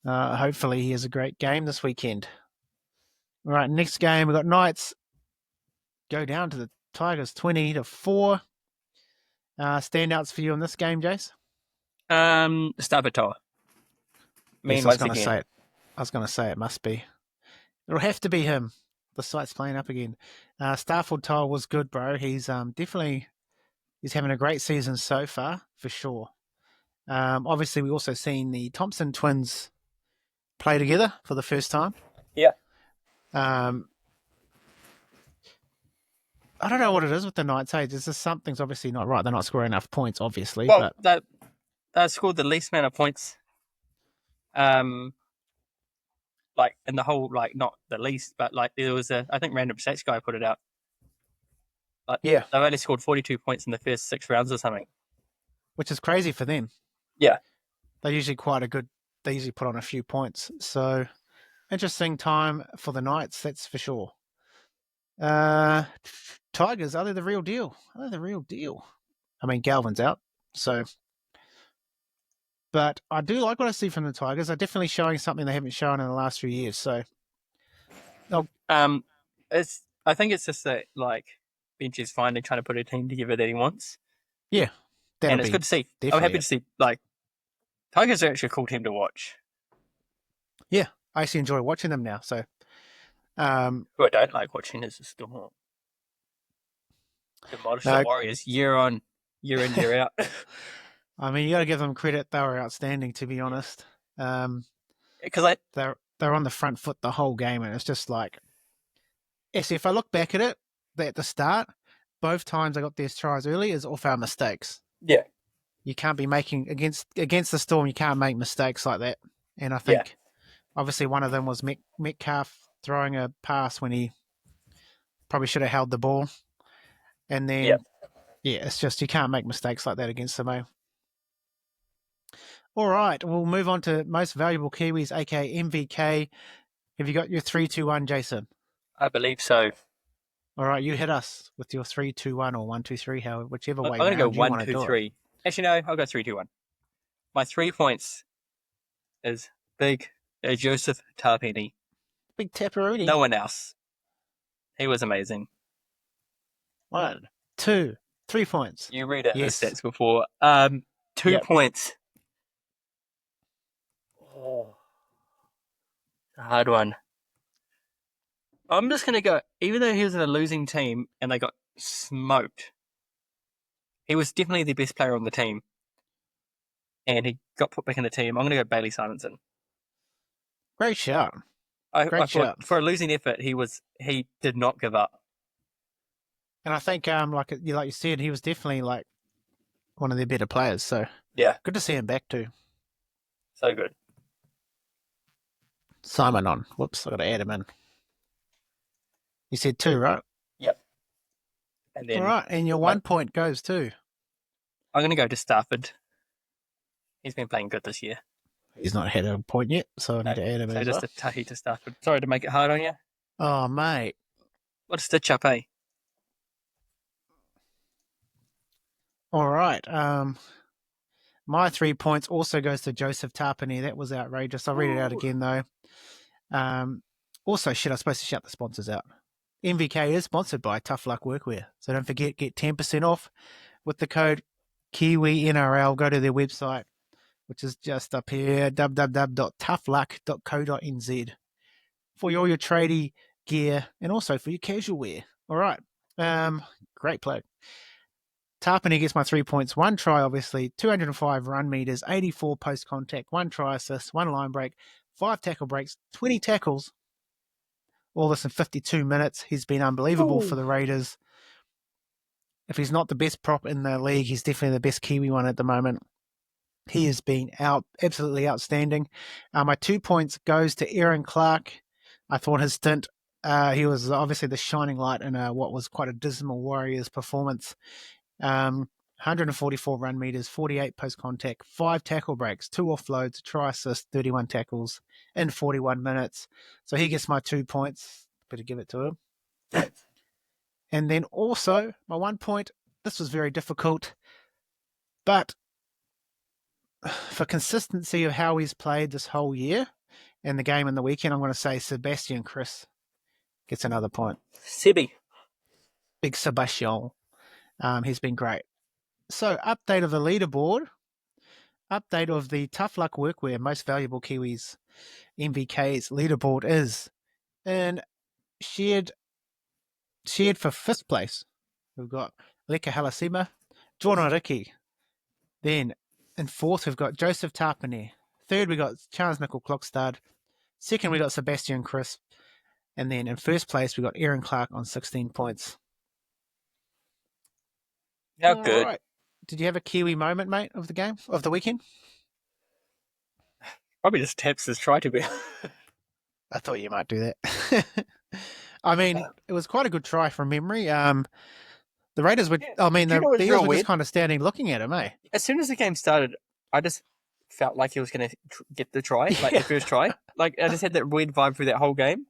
hopefully he has a great game this weekend. All right, next game, we've got Knights go down to the Tigers 20-4. Standouts for you in this game, Jace? Stabator. Yes, I was going to say it must be. It'll have to be him. The site's playing up again. Starford Toll was good, bro. He's definitely having a great season so far, for sure. Obviously, we also seen the Thompson twins play together for the first time. Yeah. I don't know what it is with the Knights. Hey, there's just something's obviously not right. They're not scoring enough points, obviously. Well, but they scored the least amount of points. Like in the whole, like not the least, but like there was I think Random Stats guy put it out. Like, yeah, they've only scored 42 points in the first 6 rounds or something, which is crazy for them. Yeah, they're usually They usually put on a few points. So interesting time for the Knights, that's for sure. Tigers, are they the real deal? I mean, Galvin's out, so. But I do like what I see from the Tigers. They're definitely showing something they haven't shown in the last few years. So, I think it's just that like Bench is finally trying to put a team together that he wants. Yeah, and it's good to see. I'm happy to see like Tigers are actually a cool team to watch. Yeah, I actually enjoy watching them now. So, who I don't like watching is the Storm. Demolish the Warriors year in, year out. I mean, you got to give them credit; they were outstanding, to be honest. Because they're on the front foot the whole game, and it's just like, yes, if I look back at it, at the start, both times I got these tries early is off our mistakes. Yeah, you can't be making against the Storm. You can't make mistakes like that, and I think obviously one of them was Metcalf throwing a pass when he probably should have held the ball, and then it's just you can't make mistakes like that against them. All right, we'll move on to most valuable Kiwis, aka MVK. Have you got your 3-2-1, Jason? I believe so. All right, you hit us with your 3-2-1 or 1-2-3, whichever way. I'm going to go 1-2-3. Actually, no, I'll go 3-2-1. My 3 points is big Joseph Tarpini. Big Tapperoni. No one else. He was amazing. 1, 2, 3 points. You read it in the stats before. 2 points. Oh, a hard one. I'm just going to go, even though he was in a losing team and they got smoked, he was definitely the best player on the team. And he got put back in the team. I'm going to go Bailey Simonson. Great shout. I thought for a losing effort, he did not give up. And I think, like you said, he was definitely like one of their better players. So good to see him back too. So good. Simon on. Whoops, I got to add him in. You said 2, right? Yep. And then, all right, and your 1 point goes to? I'm going to go to Stafford. He's been playing good this year. He's not had a point yet, so I need to add him in. So just a tahi to Stafford. Sorry to make it hard on you. Oh, mate. What a stitch up, eh? All right. My 3 points also goes to Joseph Tarpany. That was outrageous. I'll read it out again, though. Also, I supposed to shout the sponsors out. MVK is sponsored by Tough Luck Workwear. So don't forget, get 10% off with the code Kiwi NRL. Go to their website, which is just up here, www.toughluck.co.nz. for all your tradie gear and also for your casual wear. All right. Great play. Tarpany gets my 3 points. 1 try, obviously. 205 run meters, 84 post contact, 1 try assist, 1 line break, 5 tackle breaks, 20 tackles. All this in 52 minutes. He's been unbelievable for the Raiders. If he's not the best prop in the league, he's definitely the best Kiwi one at the moment. He has been absolutely outstanding. My 2 points goes to Aaron Clark. I thought his stint, he was obviously the shining light in what was quite a dismal Warriors performance. 144 run meters, 48 post contact, 5 tackle breaks, 2 offloads, try assist, 31 tackles in 41 minutes. So he gets my 2 points. Better give it to him. And then also my 1 point. This was very difficult, but for consistency of how he's played this whole year and the game in the weekend, I'm going to say Sebastian Chris gets another point. Sebi. Big Sebastian. He's been great. So, update of the leaderboard. Update of the Tough Luck Workwear Most Valuable Kiwis MVK's leaderboard is in shared for 5th place. We've got Leka Halasima, Jordan Riki. Then in 4th, we've got Joseph Tarpany. 3rd, we got Charles Nickel Clockstad. 2nd, we got Sebastian Chris. And then in 1st place, we got Aaron Clark on 16 points. How good. Right. Did you have a Kiwi moment, mate, of the weekend? Probably just taps his try to be. I thought you might do that. I mean, it was quite a good try from memory. The Raiders were, the Eels were just kind of standing looking at him, eh? As soon as the game started, I just felt like he was going to get the try, the first try. I just had that weird vibe through that whole game.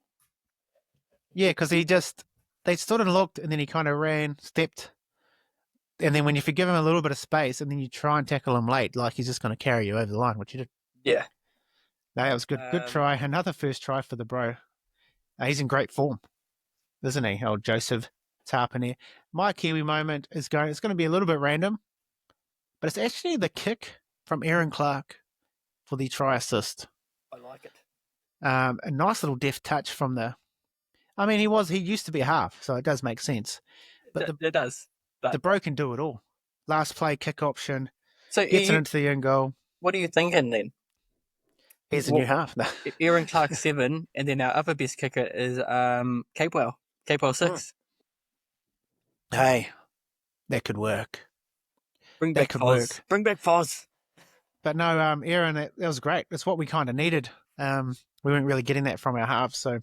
Yeah, because they stood and looked, and then he kind of ran, stepped. And then when you forgive him a little bit of space, and then you try and tackle him late, like he's just going to carry you over the line, which you did. Yeah. No, that was good. Good try. Another first try for the bro. He's in great form, isn't he? Old Joseph Tarpany. My Kiwi moment it's going to be a little bit random, but it's actually the kick from Aaron Clark for the try assist. I like it. A nice little deft touch from he used to be a half, so it does make sense. But it does. But the bro can do it all. Last play, kick option, so gets it into the end goal. What are you thinking then? He's a new half. Aaron Clark 7, and then our other best kicker is Capewell 6. Hey, that could work. Bring back Foz. But no, Aaron, that was great. That's what we kind of needed. We weren't really getting that from our halves, so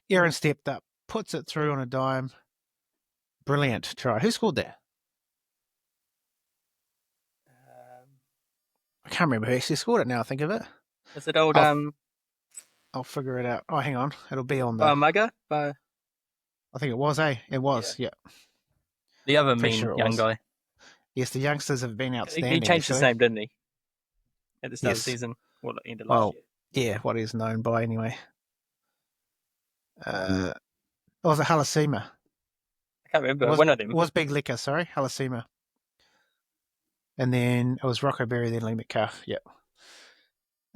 Aaron stepped up, puts it through on a dime. Brilliant try. Who scored that? I can't remember who actually scored it now. I think of it. Is it old? I'll figure it out. Oh, hang on. It'll be on the. Mugger? I think it was. It was. Yeah. The other young guy. Yes, the youngsters have been outstanding. He changed his name, didn't he? At the start of the season, or the end of last year. Yeah, what he's known by anyway. Was it Halasima? I can't remember. One of them. It was Big Liquor, sorry. Halasima. And then it was Rocco Berry, then Lee Metcalf. Yep.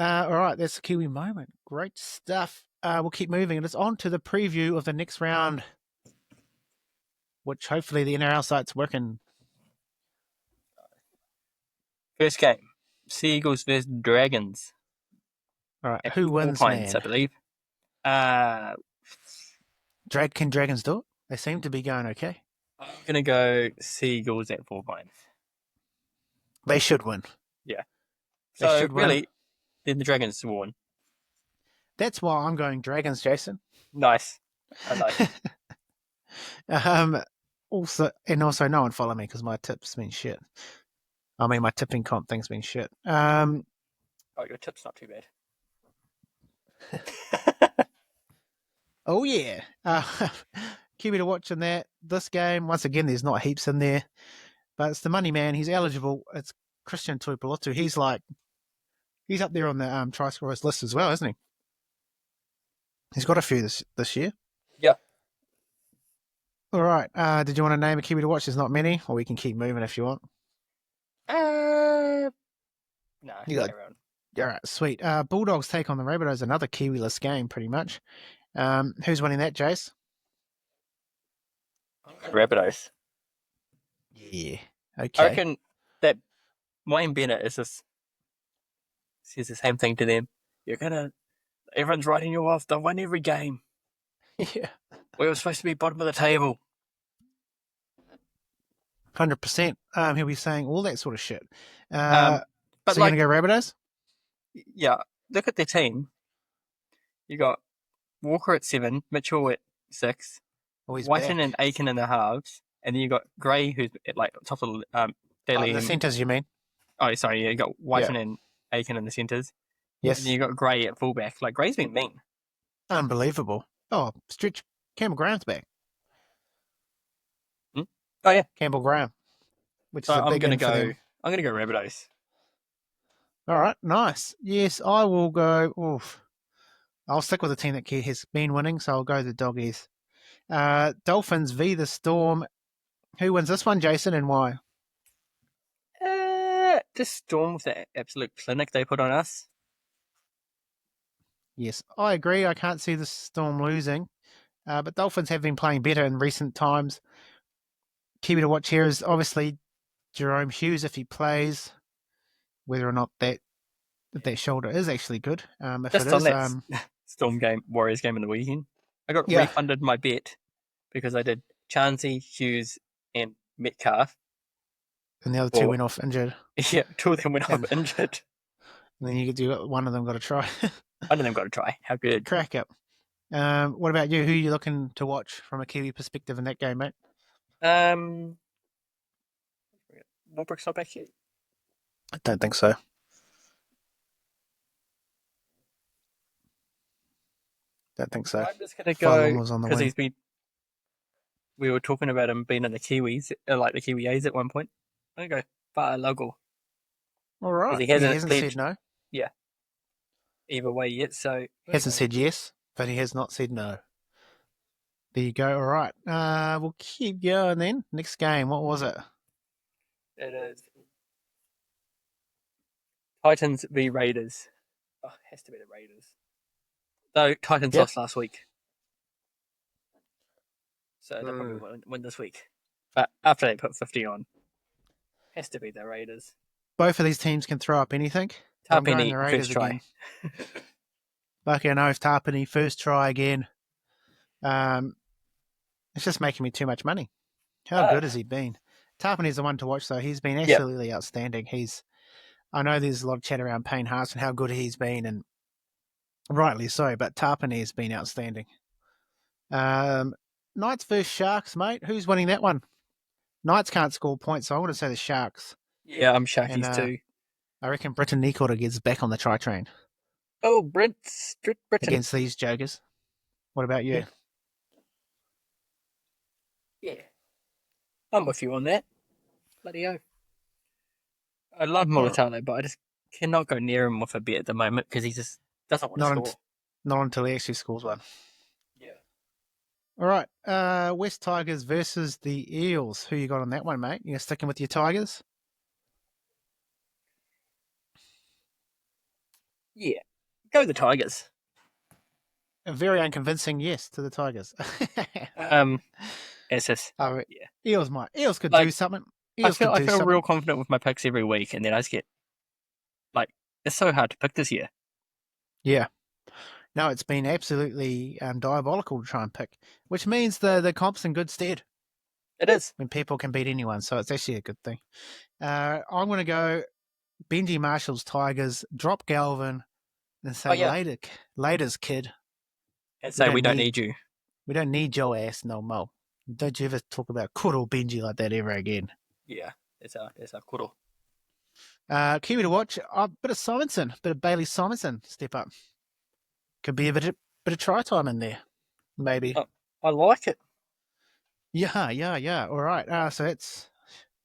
All right, that's the Kiwi moment. Great stuff. We'll keep moving. And it's on to the preview of the next round, which hopefully the NRL site's working. First game, Seagulls versus Dragons. All right, who wins, points, man? I believe. Can Dragons do it? They seem to be going okay. I'm going to go Seagulls at 4 points. They should win. Yeah. They should really, win. Then the Dragons will win. That's why I'm going Dragons, Jason. Nice. I like it. Also, no one follow me because my tips been shit. I mean, my tipping comp thing's been shit. Your tip's not too bad. Oh, yeah. Kiwi to watch in that. This game, once again, there's not heaps in there. But it's the money man. He's eligible. It's Christian Tuipulotu. He's up there on the try scorers list as well, isn't he? He's got a few this year. Yeah. All right. Did you want to name a Kiwi to watch? There's not many, or we can keep moving if you want. No. All right, sweet. Bulldogs take on the Rabbitohs, another Kiwi-less game, pretty much. Who's winning that, Jace? Rabbitohs. Yeah. I Okay. reckon that Wayne Bennett says the same thing to them. Everyone's writing you off. They'll win every game. Yeah. We were supposed to be bottom of the table. 100%. He'll be saying all that sort of shit. But so you're going to go Rabbitohs? Yeah, look at their team. You got Walker at 7, Mitchell at 6, Whiten and Aiken in the halves, and then you got Gray who's at top of daily. The centres, you mean? Oh, sorry, yeah, you got Whiten and Aiken in the centres. Yes. And then you got Gray at fullback. Gray's been mean. Unbelievable. Oh, stretch. Campbell Graham's back. Oh yeah, Campbell Graham. Which so is a big I'm gonna go Rabbitohs. All right, nice. Yes, I will go. Oof. I'll stick with the team that has been winning, so I'll go the Doggies. Dolphins v the Storm. Who wins this one, Jason, and why? The Storm with that absolute clinic they put on us. Yes, I agree. I can't see the Storm losing, but Dolphins have been playing better in recent times. Kiwi to watch here is obviously Jerome Hughes if he plays. Whether or not that shoulder is actually good. If Just it on is, that Storm game, Warriors game in the weekend, I got refunded my bet because I did Chansey, Hughes, and Metcalf. And the other two went off injured. Yeah, 2 of them went off injured. And then you got one of them got to try. One of them got to try. How good. Crack up. What about you? Who are you looking to watch from a Kiwi perspective in that game, mate? Warbrick's not back yet. I don't think so. I'm just going to go because he's been. We were talking about him being in the Kiwis, like the Kiwi A's at one point. I'm going to go Fa'alogo. All right. He hasn't said no. Yeah. Either way yet, so. He hasn't said yes, but he has not said no. There you go. All right. We'll keep going then. Next game. What was it? It is Titans v Raiders. Oh, it has to be the Raiders. Though Titans lost last week. So they'll probably win this week. But after they put 50 on, has to be the Raiders. Both of these teams can throw up anything. Tarpini, first try. Fucking oath, Tarpini, first try again. It's just making me too much money. How good has he been? Tarpini's the one to watch, though. He's been absolutely outstanding. I know there's a lot of chat around Payne Haas and how good he's been, and rightly so, but Tarpini has been outstanding. Knights versus Sharks, mate. Who's winning that one? Knights can't score points, so I want to say the Sharks. Yeah, I'm Sharkies too. I reckon Britton Nicotter gets back on the try train. Oh, Britton. Against these jokers. What about you? Yeah. I'm with you on that. Bloody oath. I love Mulatalo, but I just cannot go near him with a bet at the moment because he just doesn't want to score. Not until he actually scores one. Yeah. All right. West Tigers versus the Eels. Who you got on that one, mate? You sticking with your Tigers? Yeah. Go the Tigers. A very unconvincing yes to the Tigers. SS. Yeah. Eels could do something. I feel real confident with my picks every week, and then I just get it's so hard to pick this year. Yeah. No, it's been absolutely diabolical to try and pick, which means the comp's in good stead. It is. When people can beat anyone, so it's actually a good thing. I'm going to go Benji Marshall's Tigers, drop Galvin, and say later's kid. And say we don't need you. We don't need your ass no more. Don't you ever talk about Kuro Benji like that ever again. Yeah, it's our Kuro. Kiwi to watch, a bit of Simonson, bit of Bailey Simonson step up. Could be a bit of try time in there, maybe. Oh, I like it. Yeah. All right. So that's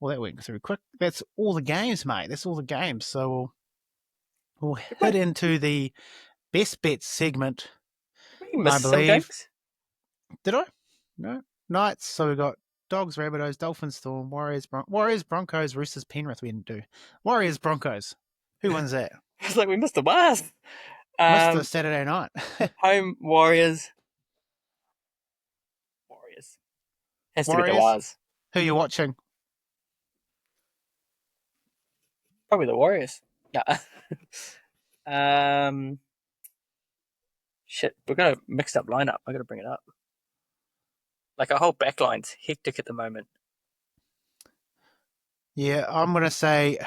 that went through quick. That's all the games, mate. That's all the games. So we'll head into the best bets segment. You missed some games. Did I? No. Knights. So we got Dogs, Rabbitohs, Dolphins, Storm, Warriors, Broncos, Roosters, Penrith. We didn't do Warriors, Broncos. Who wins that? It's like we missed the bus. Missed the Saturday night. Home Warriors. Has to be the Wars. Who are you watching? Probably the Warriors. Yeah. Shit, we've got a mixed up lineup. I got to bring it up. Like, our whole backline's hectic at the moment. Yeah, I'm going to say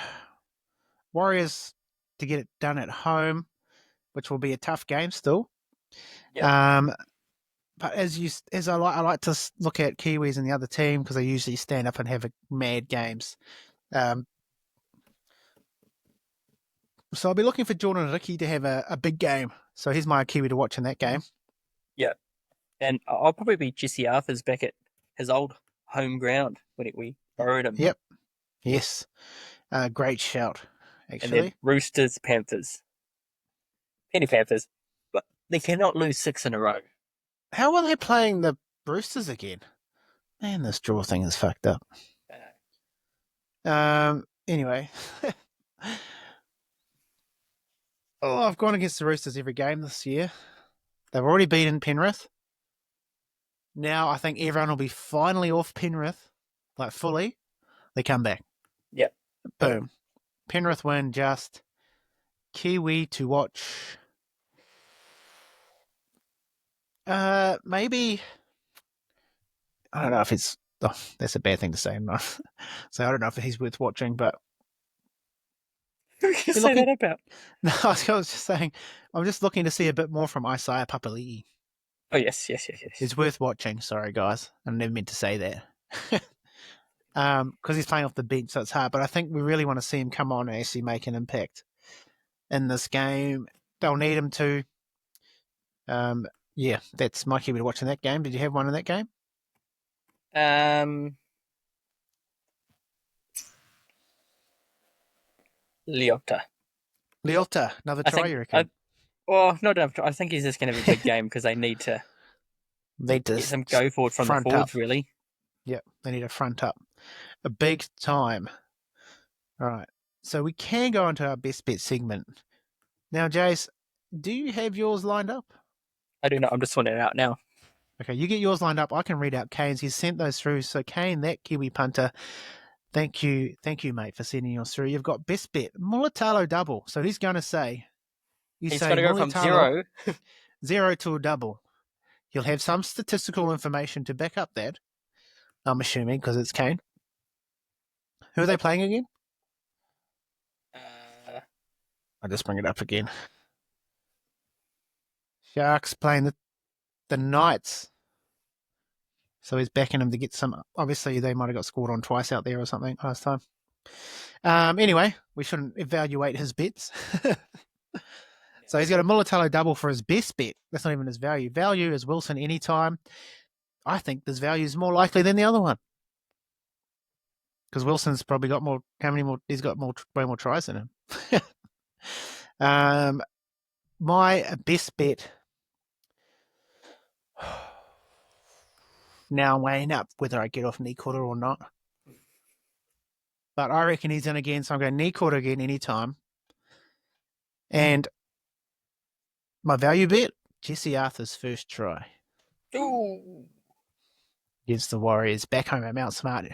Warriors to get it done at home, which will be a tough game still. Yeah. But I like to look at Kiwis and the other team because they usually stand up and have mad games. So I'll be looking for Jordan Ricky to have a big game. So here's my Kiwi to watch in that game. Yeah. And I'll probably be Jesse Arthur's back at his old home ground when we borrowed him. Yep. Yes. Great shout, actually. And then Roosters, Panthers. Penny Panthers. But they cannot lose 6 in a row. How are they playing the Roosters again? Man, this draw thing is fucked up. Anyway. I've gone against the Roosters every game this year. They've already beaten Penrith. Now I think everyone will be finally off Penrith, like fully. They come back. Yep. Boom. Penrith win just. Kiwi to watch. Maybe. I don't know if it's. Oh, that's a bad thing to say. So I don't know if he's worth watching, but. What you say that about? No, I was just saying, I'm just looking to see a bit more from Isaiah Papali'i. Oh, yes. It's worth watching. Sorry, guys. I never meant to say that. Because he's playing off the bench, so it's hard. But I think we really want to see him come on and actually make an impact in this game. They'll need him to. Yeah, that's my Kiwi to watch in that game. Did you have one in that game? Leota, another try, you reckon? Not enough. I think he's just going to be a big game because they need to get some go forward from the forwards, really. Yep, they need to front up. A big time. All right, so we can go into our best bet segment. Now, Jace, do you have yours lined up? I do not. I'm just sorting it out now. Okay, you get yours lined up. I can read out Kane's. He's sent those through. So, Kane, that Kiwi punter, thank you, mate, for sending yours through. You've got best bet, Mulatalo double. So he's going to say, he's going to go from 0 to a double. He'll have some statistical information to back up that, I'm assuming, because it's Kane. Who are they playing again? I'll just bring it up again. Sharks playing the Knights. So he's backing them to get some. Obviously, they might have got scored on twice out there or something last time. Anyway, we shouldn't evaluate his bets. So he's got a Mulatalo double for his best bet. That's not even his value. Value is Wilson anytime. I think this value is more likely than the other one. Because Wilson's probably got more. How many more? He's got way more tries than him. My best bet. Now weighing up whether I get off knee quarter or not. But I reckon he's in again, so I'm going knee quarter again anytime. And my value bet, Jesse Arthur's first try. Ooh. Against the Warriors, back home at Mount Smart.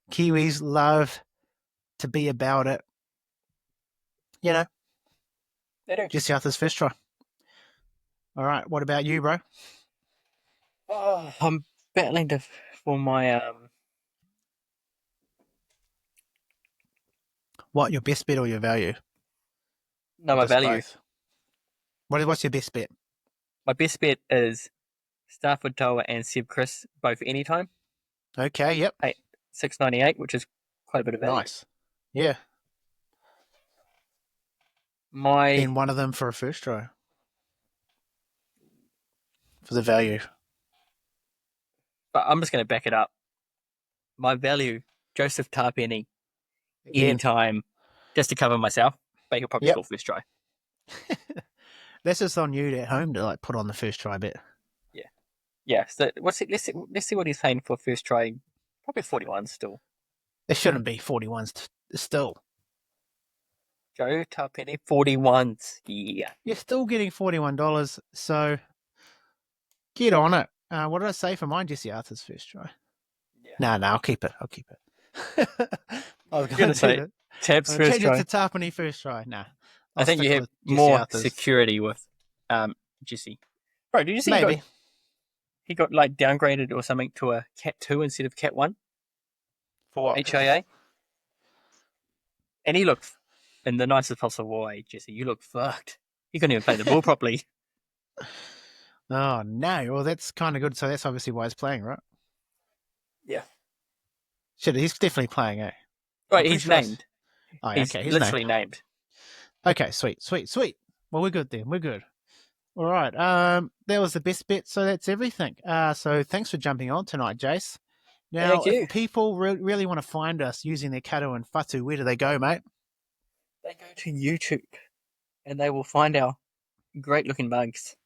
Kiwis love to be about it. You know, they do. Jesse Arthur's first try. All right, what about you, bro? Oh, I'm battling for my What, your best bet or your value? No, my value. Both? What's your best bet? My best bet is Stafford Toa and Seb Chris, both anytime. Okay, yep. 6.98, which is quite a bit of value. Nice. Yeah. And one of them for a first try. For the value. But I'm just going to back it up. My value, Joseph Tarpenny, anytime, just to cover myself, but he'll probably score first try. That's just on you at home to put on the first try bet. Yeah. So let's see what he's paying for first try. Probably 41 still. It shouldn't be 41 still. go, Tapeni. 41s. Yeah. You're still getting $41, so get on it. What did I say for mine? Jesse Arthur's first try. Yeah. No, I'll keep it. I was going to say Tab's first change try. it to Tapeni first try. Nah, I think you have Jesse more Arthur's. security with Jesse. Bro, did you see Maybe. he got like downgraded or something to a Cat 2 instead of Cat 1? For what? HIA? And he looked, in the nicest possible way, Jesse, you look fucked. You couldn't even play the ball properly. Oh, no. Well, that's kind of good. So that's obviously why he's playing, right? Yeah. Shit, he's definitely playing, eh? Right, he's named. Oh, he's okay. literally named. Okay, sweet. Well, we're good then. We're good. All right. That was the best bet. So that's everything. So thanks for jumping on tonight, Jace. Now, Thank you. if people really want to find us using their kado and fatu, where do they go, mate? They go to YouTube and they will find our great looking mugs.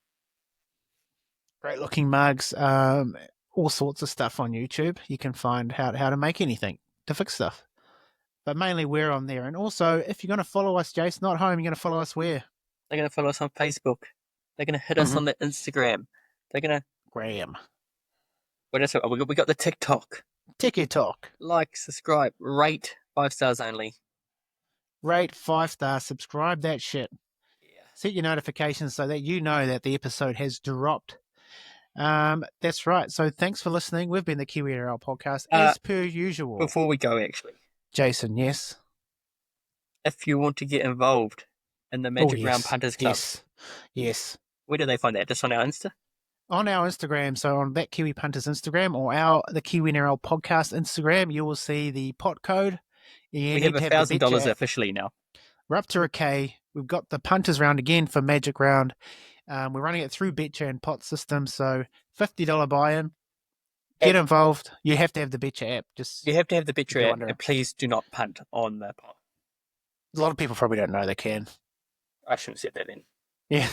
Great looking mugs. All sorts of stuff on YouTube. You can find how to make anything, to fix stuff. But mainly we're on there. And also, if you're going to follow us, Jace, not home, you're going to follow us where? They're going to follow us on Facebook. They're going to hit us on the Instagram. They're going to... Graham. What else? We got the TikTok. TikTok. Like, subscribe, rate, 5 stars only. Rate 5 stars, subscribe that shit. Yeah. Set your notifications so that you know that the episode has dropped. That's right. So thanks for listening. We've been the Kiwi NRL podcast as per usual. Before we go, actually. Jason, yes? If you want to get involved in the Magic Round Punters Club. Yes. Where do they find that? Just on our Insta? On our Instagram, so on that Kiwi Punters Instagram or the Kiwi NRL podcast Instagram, you will see the pot code. We have $1,000 officially now. We're up to $1,000. We've got the Punters round again for Magic Round. We're running it through Betcha and pot system, so $50 buy-in. Get involved. You have to have the Betcha app. You have to have the Betcha app, and please do not punt on the pot. A lot of people probably don't know they can. I shouldn't have said that then. Yeah.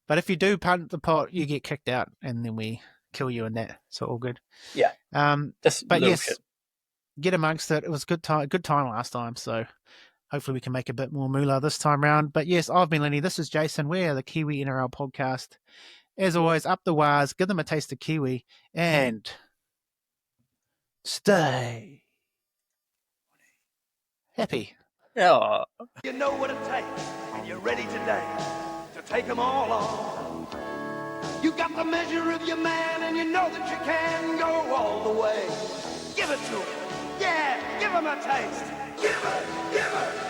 But if you do punt the pot, you get kicked out, and then we kill you in that. So all good. Yeah. But yes, shit. Get amongst it. It was good time last time. So hopefully we can make a bit more moolah this time round. But yes, I've been Lennie. This is Jason. We're the Kiwi NRL podcast. As always, up the wires. Give them a taste of Kiwi and stay happy. Oh. You know what it takes, and you're ready today to take them all on. You got the measure of your man, and you know that you can go all the way. Give it to him. Yeah, give him a taste. Give it, give it.